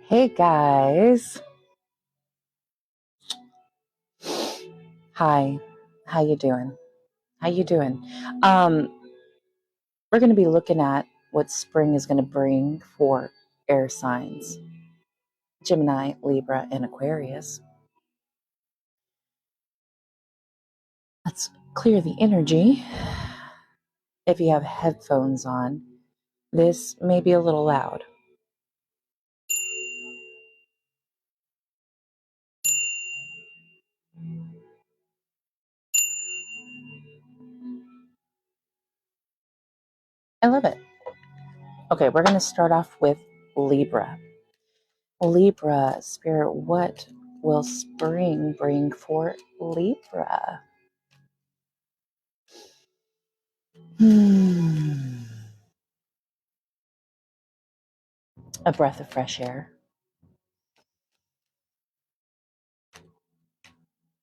Hey guys. Hi. How you doing? How you doing? We're going to be looking at what spring is going to bring for air signs. Gemini, Libra, and Aquarius. Let's clear the energy. If you have headphones on, this may be a little loud. I love it. Okay, we're going to start off with Libra. Libra, Spirit, what will spring bring for Libra? A breath of fresh air.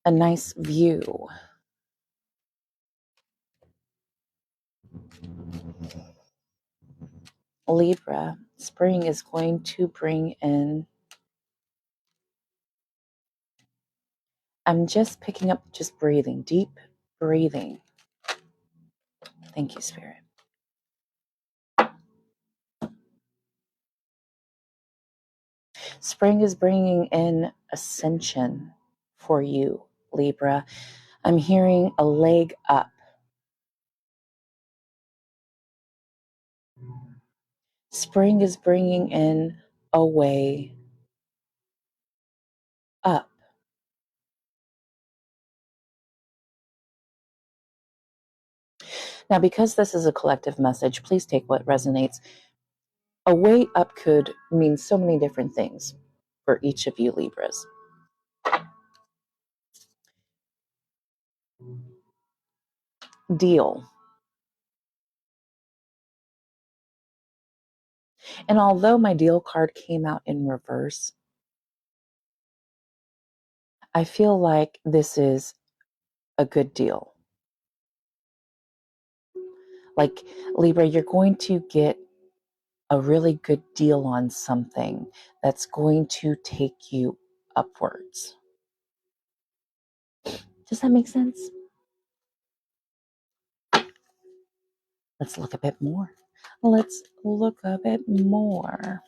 A nice view. Libra, spring is going to bring in, I'm just picking up, just breathing, deep breathing. Thank you, Spirit. Spring is bringing in ascension for you, Libra. I'm hearing a leg up. Spring is bringing in a way up. Now, because this is a collective message, please take what resonates. A way up could mean so many different things for each of you Libras. Deal. And although my deal card came out in reverse, I feel like this is a good deal. Like, Libra, you're going to get a really good deal on something that's going to take you upwards. Does that make sense? Let's look a bit more. Let's look a bit more.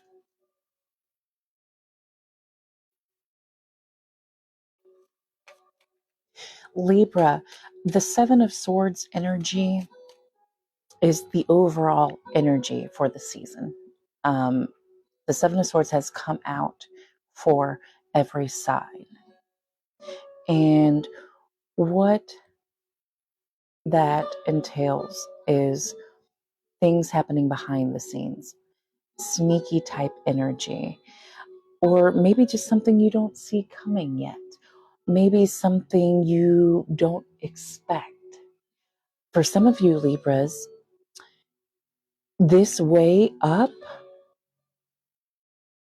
Libra, the Seven of Swords energy is the overall energy for the season. The Seven of Swords has come out for every sign. And what that entails is things happening behind the scenes, sneaky type energy, or maybe just something you don't see coming yet. Maybe something you don't expect. For some of you Libras, this way up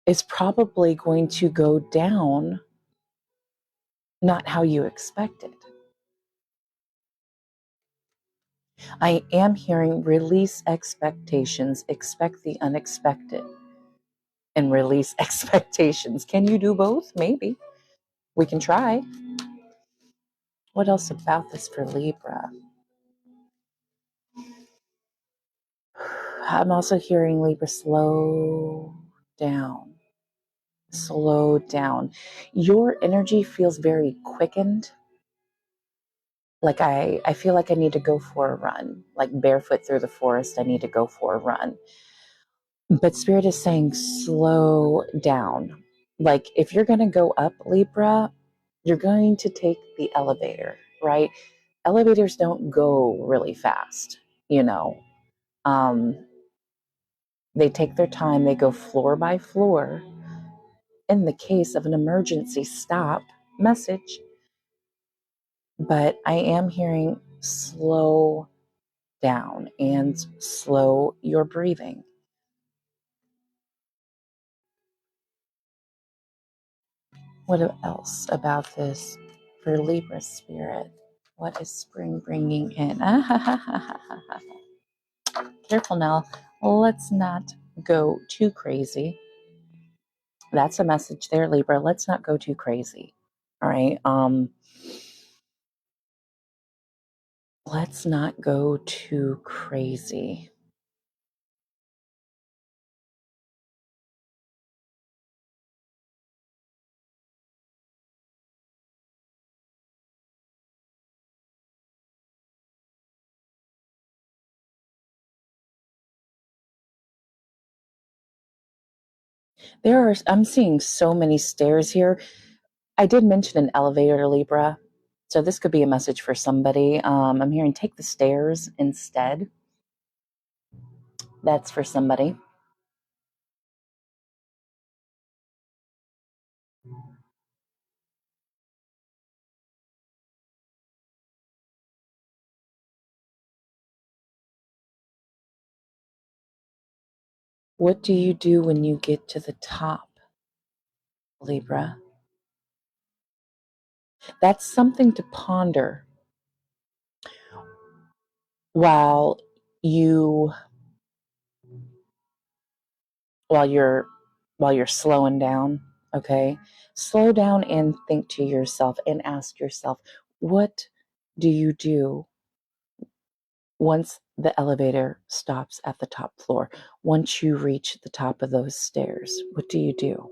is probably going to go down not how you expected. I am hearing release expectations, expect the unexpected, and release expectations. Can you do both? Maybe. We can try. What else about this for Libra? I'm also hearing Libra, slow down. Slow down. Your energy feels very quickened. Like I feel like I need to go for a run, like barefoot through the forest. I need to go for a run. But Spirit is saying slow down. Like if you're going to go up, Libra, you're going to take the elevator, right? Elevators don't go really fast, you know. They take their time. They go floor by floor. In the case of an emergency stop message. But I am hearing slow down and slow your breathing. What else about this for Libra Spirit? What is spring bringing in? Careful now. Let's not go too crazy. That's a message there, Libra. Let's not go too crazy. All right. Let's not go too crazy. I'm seeing so many stairs here. I did mention an elevator, Libra. So this could be a message for somebody. I'm hearing take the stairs instead. That's for somebody. What do you do when you get to the top, Libra? That's something to ponder while you while you're while you're slowing down, okay? Slow down and think to yourself and ask yourself, what do you do once the elevator stops at the top floor? Once you reach the top of those stairs, what do you do?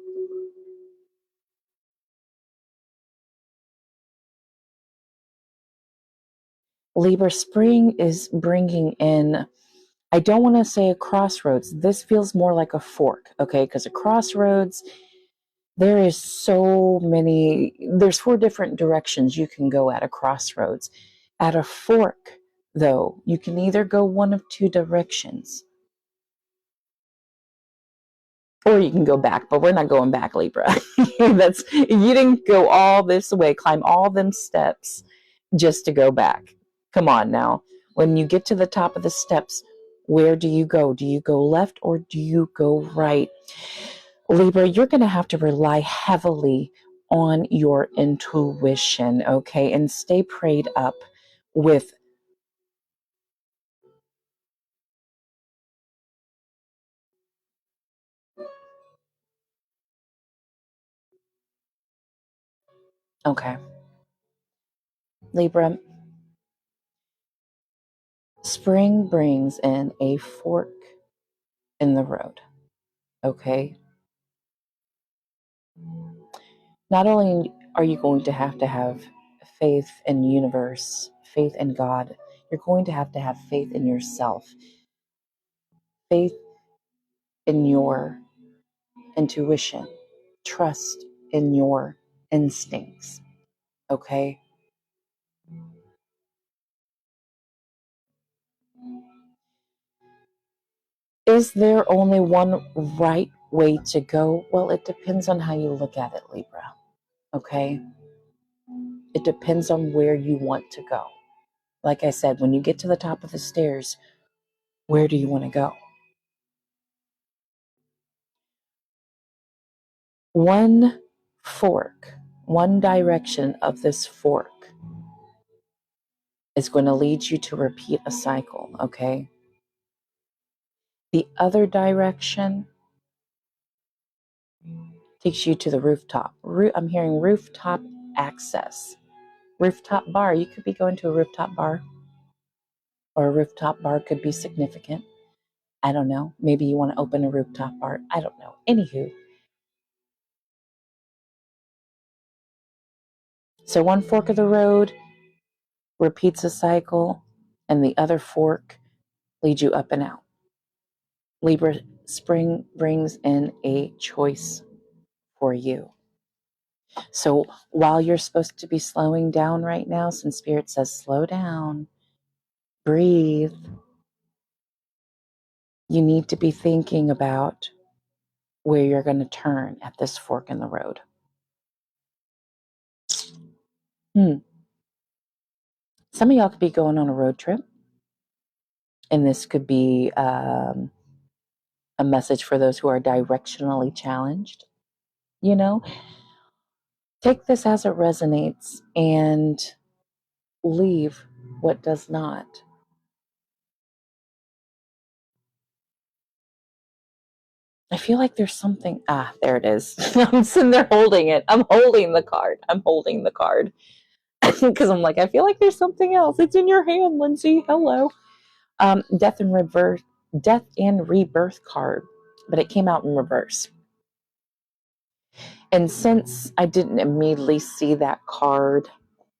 Libra, spring is bringing in, I don't want to say a crossroads. This feels more like a fork, okay? Because a crossroads, there's 4 different directions you can go at a crossroads. At a fork, though, you can either go one of 2 directions, or you can go back, but we're not going back, Libra. You didn't go all this way, climb all them steps just to go back. Come on now. When you get to the top of the steps, where do you go? Do you go left or do you go right? Libra, you're going to have to rely heavily on your intuition, okay? And stay prayed up with okay. Libra, spring brings in a fork in the road, okay? Not only are you going to have faith in the universe, faith in God, you're going to have faith in yourself, faith in your intuition, trust in your instincts, okay? Is there only one right way to go? Well, it depends on how you look at it, Libra, okay? It depends on where you want to go. Like I said, when you get to the top of the stairs, where do you want to go? One fork, one direction of this fork is going to lead you to repeat a cycle, okay? The other direction takes you to the rooftop. I'm hearing rooftop access. Rooftop bar. You could be going to a rooftop bar, or a rooftop bar could be significant. I don't know. Maybe you want to open a rooftop bar. I don't know. Anywho, so one fork of the road repeats a cycle, and the other fork leads you up and out. Libra, spring brings in a choice for you. So while you're supposed to be slowing down right now, since Spirit says slow down, breathe, you need to be thinking about where you're going to turn at this fork in the road. Some of y'all could be going on a road trip, and this could be a message for those who are directionally challenged. You know, take this as it resonates and leave what does not. I feel like there's something. There it is. I'm sitting there holding it. I'm holding the card. I'm holding the card because I'm like, I feel like there's something else. It's in your hand, Lindsay. Hello. Death and reverse, death and rebirth card, but it came out in reverse. And since I didn't immediately see that card,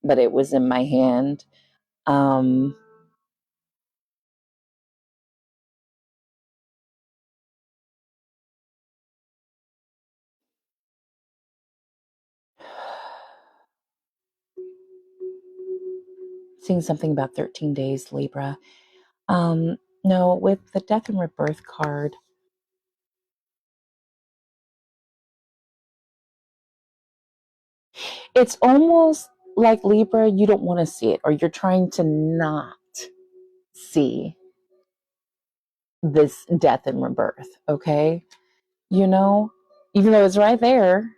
but it was in my hand, seeing something about 13 days, Libra. No, with the death and rebirth card, it's almost like Libra, you don't want to see it, or you're trying to not see this death and rebirth, okay? You know, even though it's right there,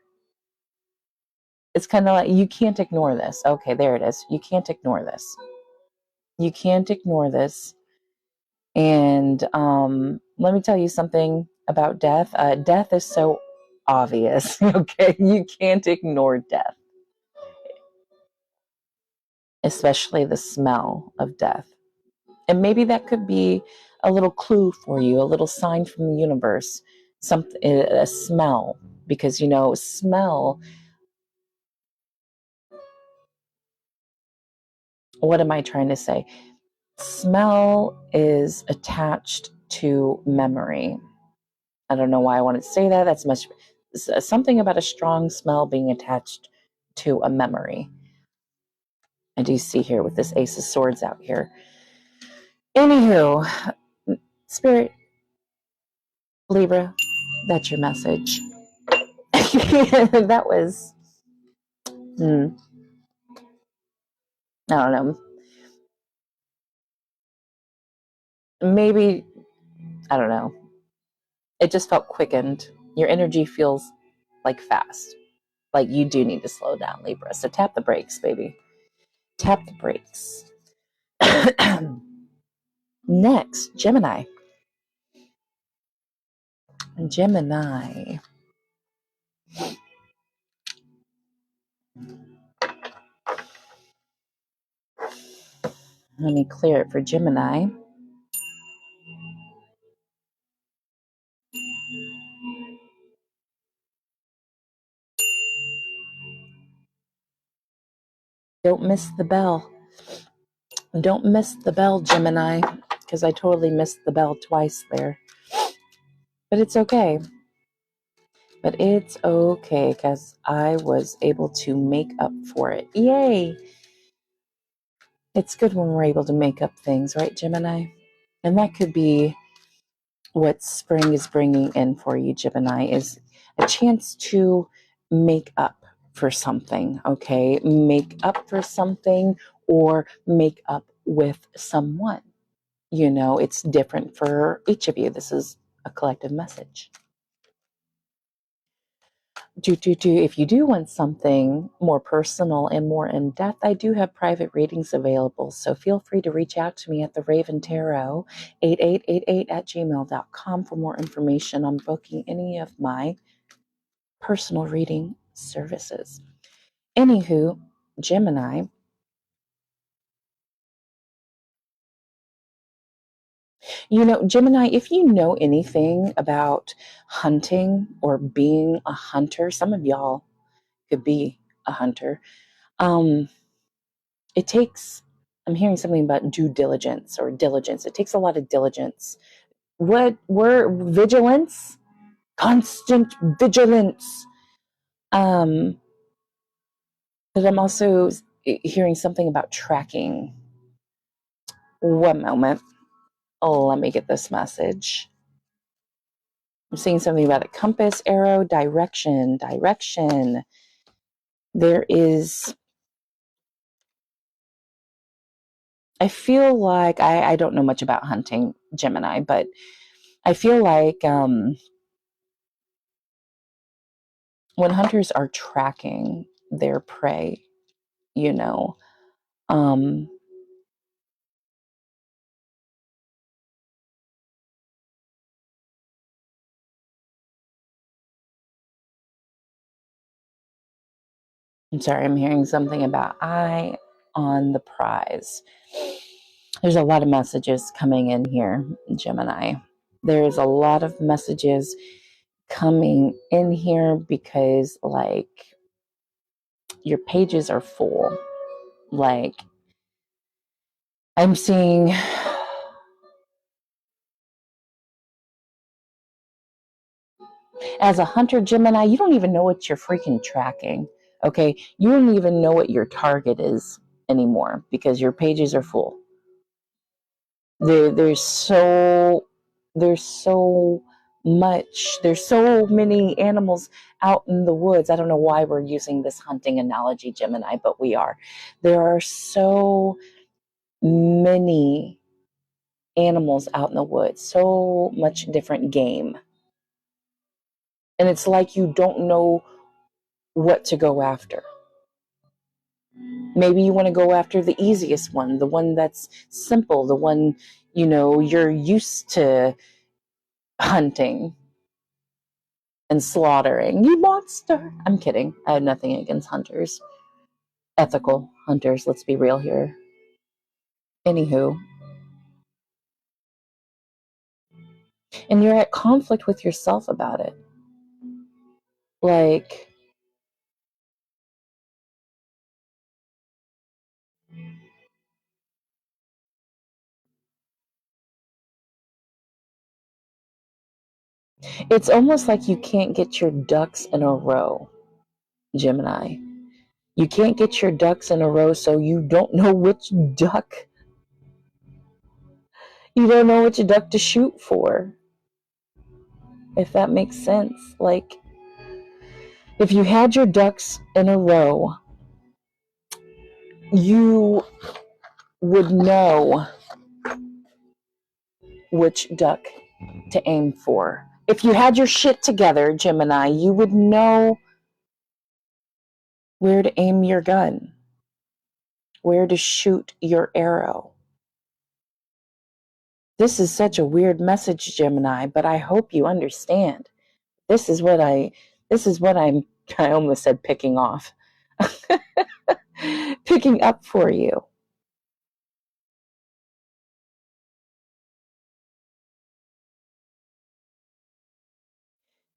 it's kind of like you can't ignore this. Okay, there it is. You can't ignore this. You can't ignore this. And let me tell you something about death. Death is so obvious, okay? You can't ignore death, especially the smell of death. And maybe that could be a little clue for you, a little sign from the universe, something, a smell, because smell. What am I trying to say? Smell is attached to memory. I don't know why I wanted to say that. That's much something about a strong smell being attached to a memory. I do see here with this Ace of Swords out here. Anywho, Spirit, Libra, that's your message. That was, I don't know. Maybe, I don't know. It just felt quickened. Your energy feels like fast. Like you do need to slow down, Libra. So tap the brakes, baby. Tap the brakes. Next, Gemini. Gemini. Let me clear it for Gemini. Don't miss the bell. Don't miss the bell, Gemini, because I totally missed the bell twice there. But it's okay. But it's okay because I was able to make up for it. Yay! It's good when we're able to make up things, right, Gemini? And that could be what spring is bringing in for you, Gemini, is a chance to make up for something, okay? Make up for something or make up with someone. It's different for each of you. This is a collective message. If you do want something more personal and more in depth, I do have private readings available. So feel free to reach out to me at the Raven Tarot 8888@gmail.com for more information on booking any of my personal reading services. Anywho, Gemini, Gemini, if you know anything about hunting or being a hunter, some of y'all could be a hunter. It takes, I'm hearing something about due diligence or diligence. It takes a lot of diligence. What word? Vigilance? Constant vigilance. But I'm also hearing something about tracking. One moment. Oh, let me get this message. I'm seeing something about a compass, arrow, direction. There is, I feel like, I don't know much about hunting, Gemini, but I feel like when hunters are tracking their prey, you know, um, I'm sorry, I'm hearing something about eye on the prize. There's a lot of messages coming in here, Gemini. There's a lot of messages coming in here because, like, your pages are full. Like, I'm seeing as a hunter, Gemini, you don't even know what you're freaking tracking. Okay, you don't even know what your target is anymore because your pages are full. There's so much. There's so many animals out in the woods. I don't know why we're using this hunting analogy, Gemini, but we are. There are so many animals out in the woods, so much different game. And it's like you don't know what to go after. Maybe you want to go after the easiest one, the one that's simple, the one, you're used to hunting and slaughtering. You monster. I'm kidding. I have nothing against hunters. Ethical hunters, let's be real here. Anywho. And you're at conflict with yourself about it. Like, it's almost like you can't get your ducks in a row, Gemini. You can't get your ducks in a row, so you don't know which duck. You don't know which duck to shoot for. If that makes sense. Like, if you had your ducks in a row, you would know which duck to aim for. If you had your shit together, Gemini, you would know where to aim your gun, where to shoot your arrow. This is such a weird message, Gemini, but I hope you understand. This is what I almost said picking off. Picking up for you.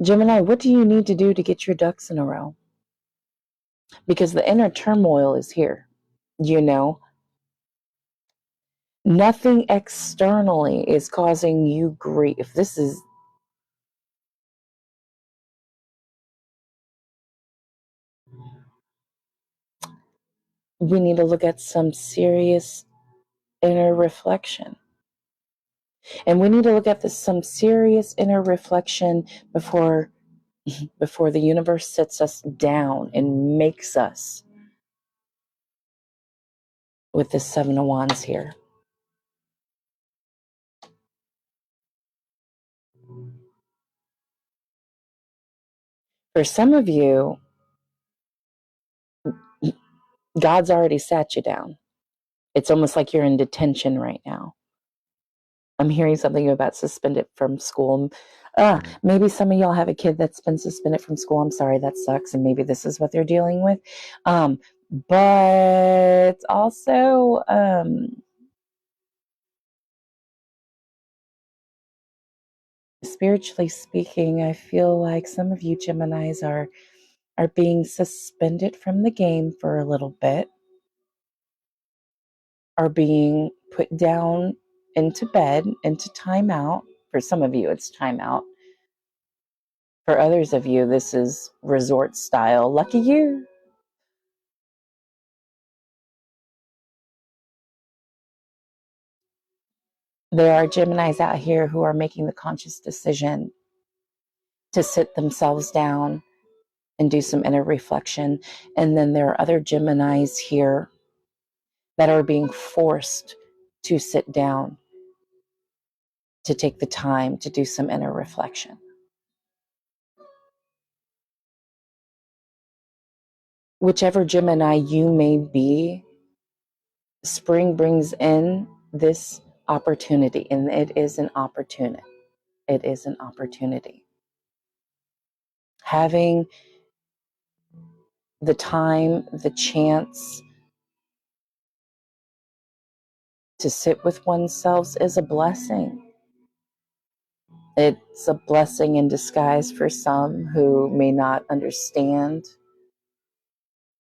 Gemini, what do you need to do to get your ducks in a row? Because the inner turmoil is here, Nothing externally is causing you grief. We need to look at some serious inner reflection. And we need to look at some serious inner reflection before the universe sits us down and makes us with the Seven of Wands here. For some of you, God's already sat you down. It's almost like you're in detention right now. I'm hearing something about suspended from school. Maybe some of y'all have a kid that's been suspended from school. I'm sorry, that sucks. And maybe this is what they're dealing with. But also, spiritually speaking, I feel like some of you Geminis are being suspended from the game for a little bit, are being put down into bed, into timeout. For some of you, it's timeout. For others of you, this is resort style. Lucky you. There are Geminis out here who are making the conscious decision to sit themselves down and do some inner reflection. And then there are other Geminis here that are being forced to sit down, to take the time to do some inner reflection. Whichever Gemini you may be, spring brings in this opportunity, and it is an opportunity. It is an opportunity. Having the time, the chance to sit with oneself is a blessing. It's a blessing in disguise for some who may not understand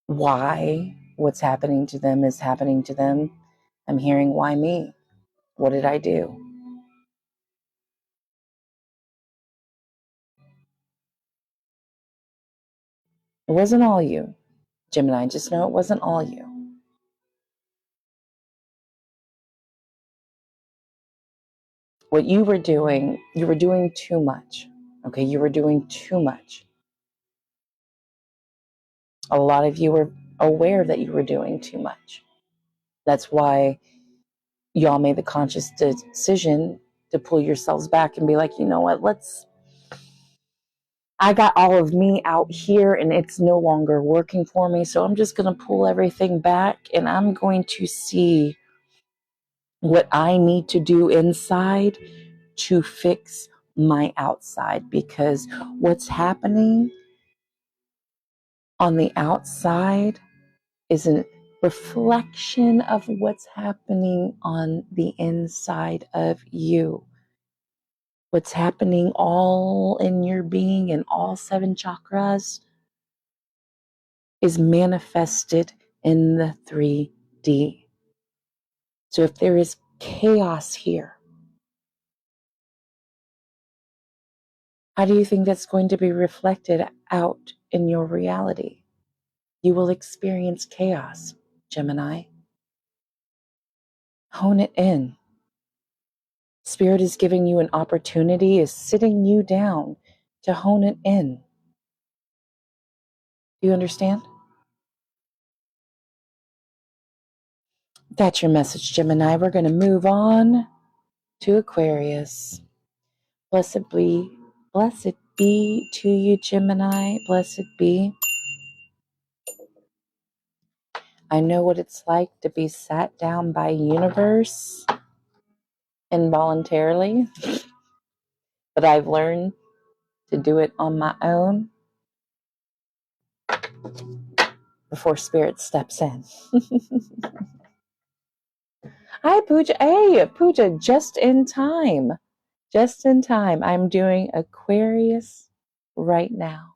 why what's happening to them is happening to them. I'm hearing, why me? What did I do? It wasn't all you, Gemini. Just know it wasn't all you. What you were doing too much. Okay, you were doing too much. A lot of you were aware that you were doing too much. That's why y'all made the conscious decision to pull yourselves back and be like, you know what, I got all of me out here and it's no longer working for me. So I'm just going to pull everything back and I'm going to see what I need to do inside to fix my outside, because what's happening on the outside is a reflection of what's happening on the inside of you. What's happening all in your being and all 7 chakras is manifested in the 3D. So if there is chaos here, how do you think that's going to be reflected out in your reality? You will experience chaos, Gemini. Hone it in. Spirit is giving you an opportunity, is sitting you down to hone it in. Do you understand? That's your message, Gemini. We're going to move on to Aquarius. Blessed be to you, Gemini. Blessed be. I know what it's like to be sat down by universe involuntarily, but I've learned to do it on my own before Spirit steps in. Hi, Pooja. Hey, Pooja, just in time. Just in time. I'm doing Aquarius right now.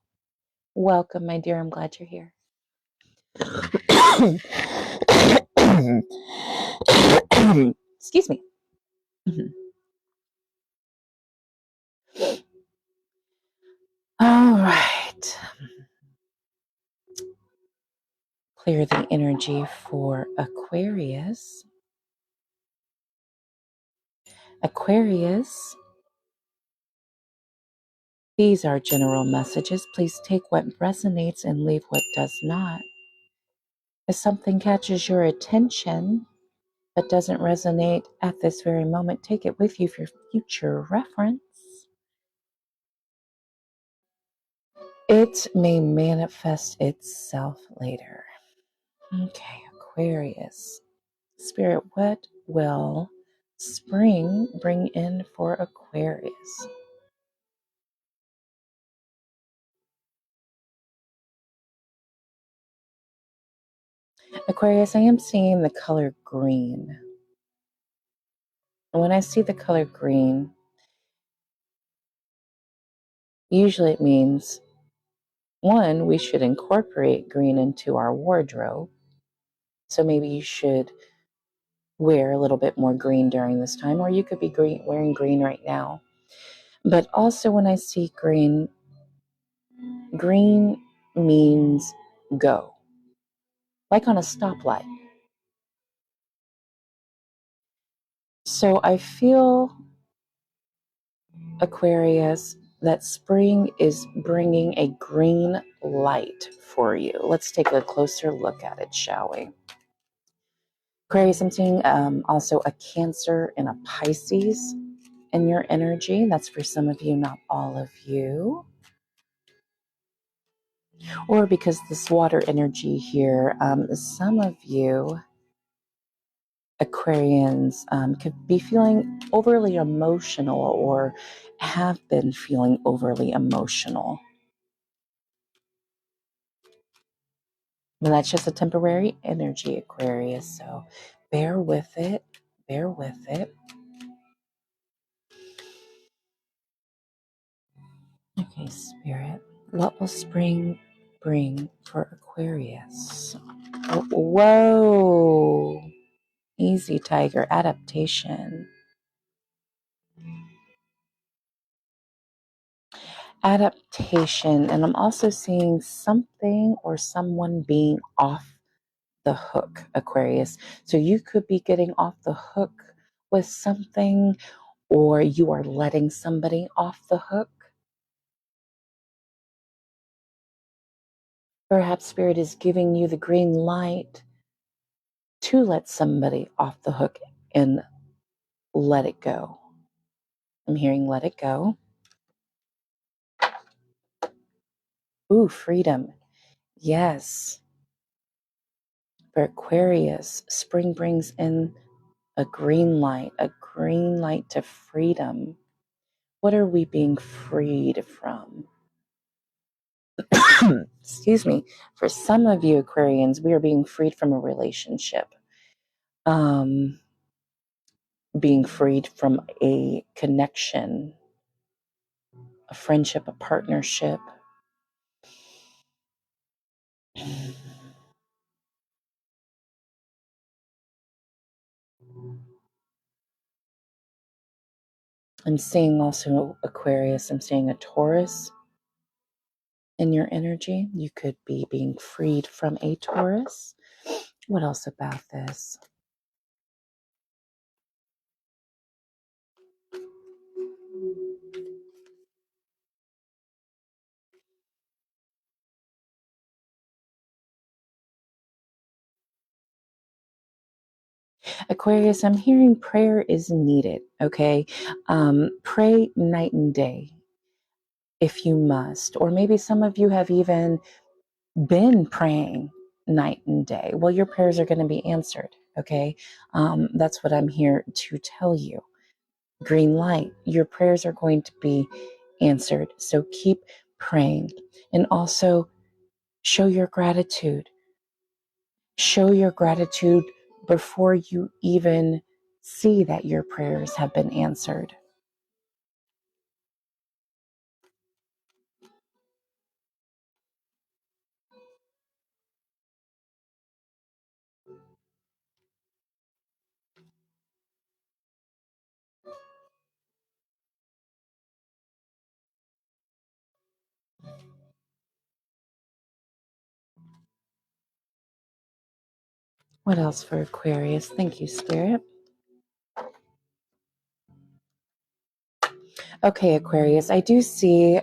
Welcome, my dear. I'm glad you're here. Excuse me. All right. Clear the energy for Aquarius. Aquarius, these are general messages. Please take what resonates and leave what does not. If something catches your attention but doesn't resonate at this very moment, take it with you for future reference. It may manifest itself later. Okay, Aquarius. Spirit, what will spring bring in for Aquarius? Aquarius, I am seeing the color green. And when I see the color green, usually it means, one, we should incorporate green into our wardrobe. So maybe you should wear a little bit more green during this time, or you could be wearing green right now. But also when I see green, green means go, like on a stoplight. So I feel, Aquarius, that spring is bringing a green light for you. Let's take a closer look at it, shall we? Aquarius, I'm seeing also a Cancer and a Pisces in your energy. That's for some of you, not all of you. Or because this water energy here, some of you Aquarians could be feeling overly emotional or have been feeling overly emotional. But that's just a temporary energy, Aquarius. So bear with it. Bear with it. Okay, Spirit. What will spring bring for Aquarius? Whoa. Easy, Tiger. Adaptation. Adaptation. And I'm also seeing something or someone being off the hook, Aquarius. So you could be getting off the hook with something, or you are letting somebody off the hook. Perhaps Spirit is giving you the green light to let somebody off the hook and let it go. I'm hearing let it go. Ooh, freedom. Yes. For Aquarius, spring brings in a green light to freedom. What are we being freed from? Excuse me. For some of you Aquarians, we are being freed from a relationship. Being freed from a connection, a friendship, a partnership. I'm seeing also Aquarius. I'm seeing a Taurus in your energy. You could be being freed from a Taurus. What else about this? Aquarius, I'm hearing prayer is needed, okay? Pray night and day if you must. Or maybe some of you have even been praying night and day. Well, your prayers are going to be answered, okay? That's what I'm here to tell you. Green light, your prayers are going to be answered. So keep praying. And also show your gratitude. Show your gratitude before you even see that your prayers have been answered. What else for Aquarius? Thank you, Spirit. Okay, Aquarius, I do see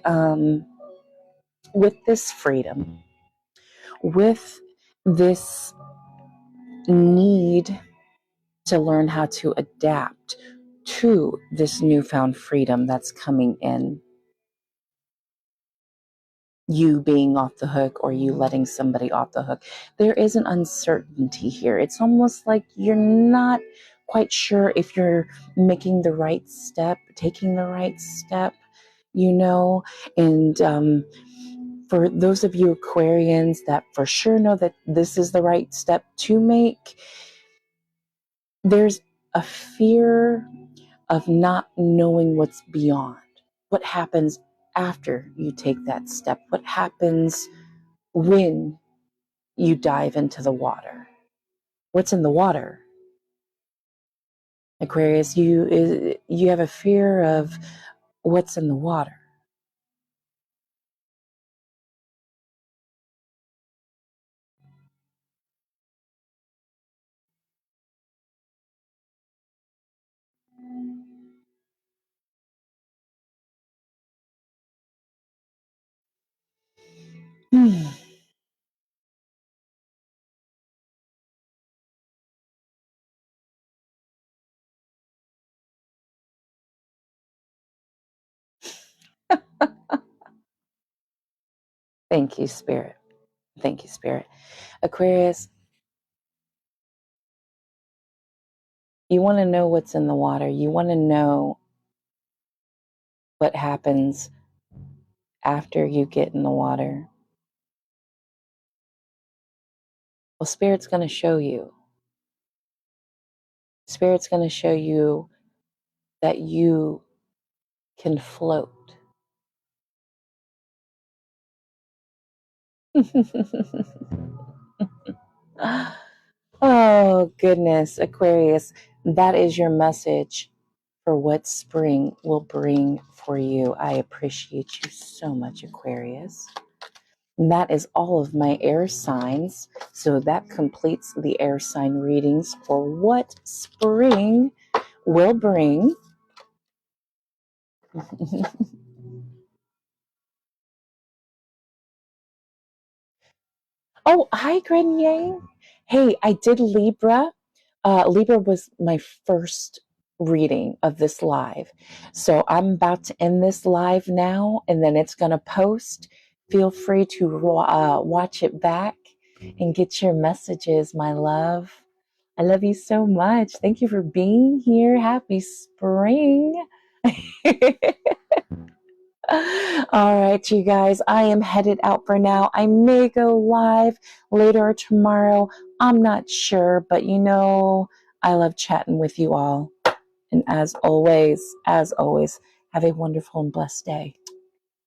with this freedom, with this need to learn how to adapt to this newfound freedom that's coming in, you being off the hook or you letting somebody off the hook, there is an uncertainty here. It's almost like you're not quite sure if you're making the right step, taking the right step, and for those of you Aquarians that for sure know that this is the right step to make, there's a fear of not knowing what's beyond. What happens after you take that step? What happens when you dive into the water? What's in the water? Aquarius, you have a fear of what's in the water. Thank you, Spirit. Thank you, Spirit. Aquarius, you want to know what's in the water. You want to know what happens after you get in the water. Well, Spirit's going to show you. Spirit's going to show you that you can float. Oh, goodness, Aquarius. That is your message for what spring will bring for you. I appreciate you so much, Aquarius. And that is all of my air signs. So that completes the air sign readings for what spring will bring. Oh, hi, Grenier. Hey, I did Libra. Libra was my first reading of this live. So I'm about to end this live now, and then it's going to post. Feel free to watch it back and get your messages, my love. I love you so much. Thank you for being here. Happy spring. All right, you guys, I am headed out for now. I may go live later tomorrow. I'm not sure, but I love chatting with you all. And as always, have a wonderful and blessed day.